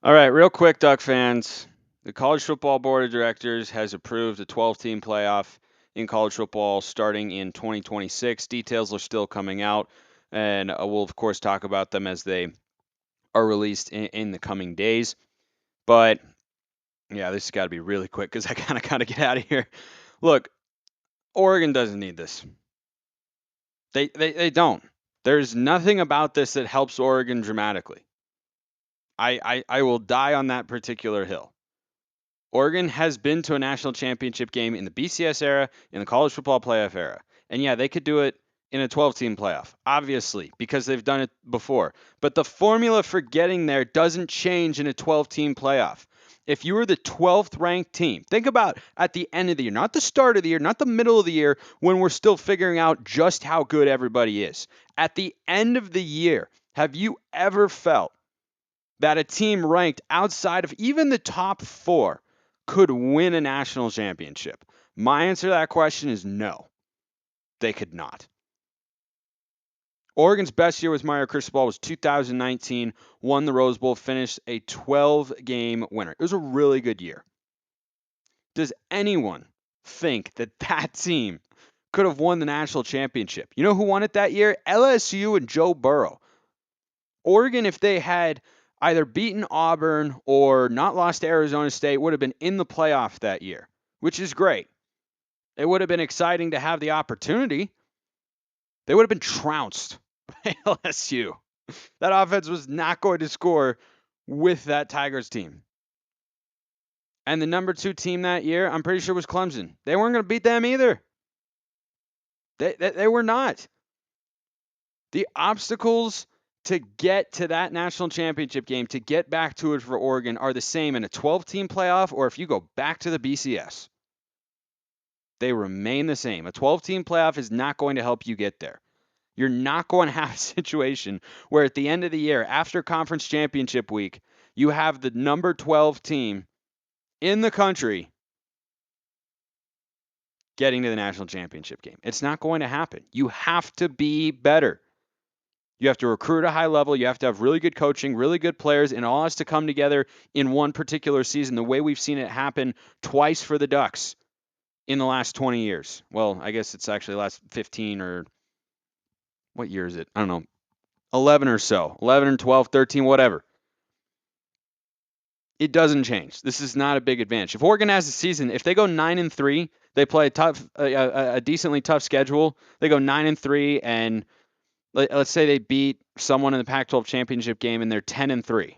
All right, real quick, Duck fans. The College Football Board of Directors has approved a 12-team playoff in college football starting in 2026. Details are still coming out, and we'll, of course, talk about them as they are released in the coming days. But, yeah, this has got to be really quick because I kind of got to get out of here. Look, Oregon doesn't need this. They don't. There's nothing about this that helps Oregon dramatically. I will die on that particular hill. Oregon has been to a national championship game in the BCS era, in the college football playoff era. And yeah, they could do it in a 12-team playoff, obviously, because they've done it before. But the formula for getting there doesn't change in a 12-team playoff. If you were the 12th ranked team, think about at the end of the year, not the start of the year, not the middle of the year, when we're still figuring out just how good everybody is. At the end of the year, have you ever felt that a team ranked outside of even the top four could win a national championship? My answer to that question is no, they could not. Oregon's best year with Mario Cristobal was 2019, won the Rose Bowl, finished a 12-game winner. It was a really good year. Does anyone think that that team could have won the national championship? You know who won it that year? LSU and Joe Burrow. Oregon, if they had either beaten Auburn or not lost to Arizona State, would have been in the playoff that year, which is great. It would have been exciting to have the opportunity. They would have been trounced by LSU. That offense was not going to score with that Tigers team. And the number two team that year, I'm pretty sure, was Clemson. They weren't going to beat them either. They were not. The obstacles to get to that national championship game, to get back to it for Oregon, are the same in a 12-team playoff or if you go back to the BCS. They remain the same. A 12-team playoff is not going to help you get there. You're not going to have a situation where at the end of the year, after conference championship week, you have the number 12 team in the country getting to the national championship game. It's not going to happen. You have to be better. You have to recruit at a high level. You have to have really good coaching, really good players, and it all has to come together in one particular season, the way we've seen it happen twice for the Ducks in the last 20 years. Well, I guess it's actually the last 15 or what year is it? I don't know. 11 or so. 11 and 12, 13, whatever. It doesn't change. This is not a big advantage. If Oregon has a season, if they go 9-3, they play a decently tough schedule. They go 9-3 and let's say they beat someone in the Pac-12 championship game and they're 10-3,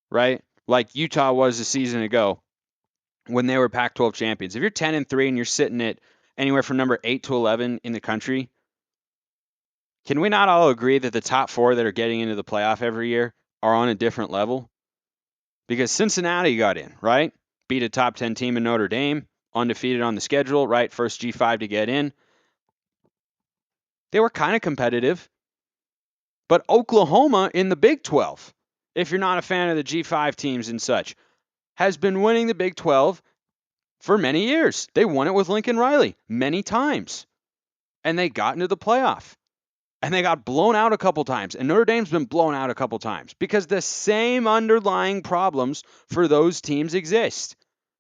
right? Like Utah was a season ago when they were Pac-12 champions. If you're 10-3 and you're sitting at anywhere from number 8 to 11 in the country, can we not all agree that the top four that are getting into the playoff every year are on a different level? Because Cincinnati got in, right? Beat a top 10 team in Notre Dame, undefeated on the schedule, right? First G5 to get in. They were kind of competitive. But Oklahoma in the Big 12, if you're not a fan of the G5 teams and such, has been winning the Big 12 for many years. They won it with Lincoln Riley many times. And they got into the playoff. And they got blown out a couple times. And Notre Dame's been blown out a couple times because the same underlying problems for those teams exist.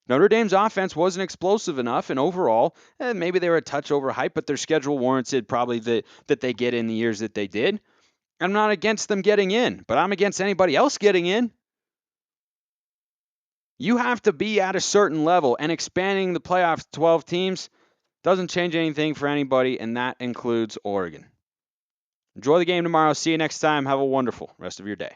Notre Dame's offense wasn't explosive enough, and overall, maybe they were a touch overhyped, but their schedule warranted probably that they get in the years that they did. I'm not against them getting in, but I'm against anybody else getting in. You have to be at a certain level, and expanding the playoffs to 12 teams doesn't change anything for anybody, and that includes Oregon. Enjoy the game tomorrow. See you next time. Have a wonderful rest of your day.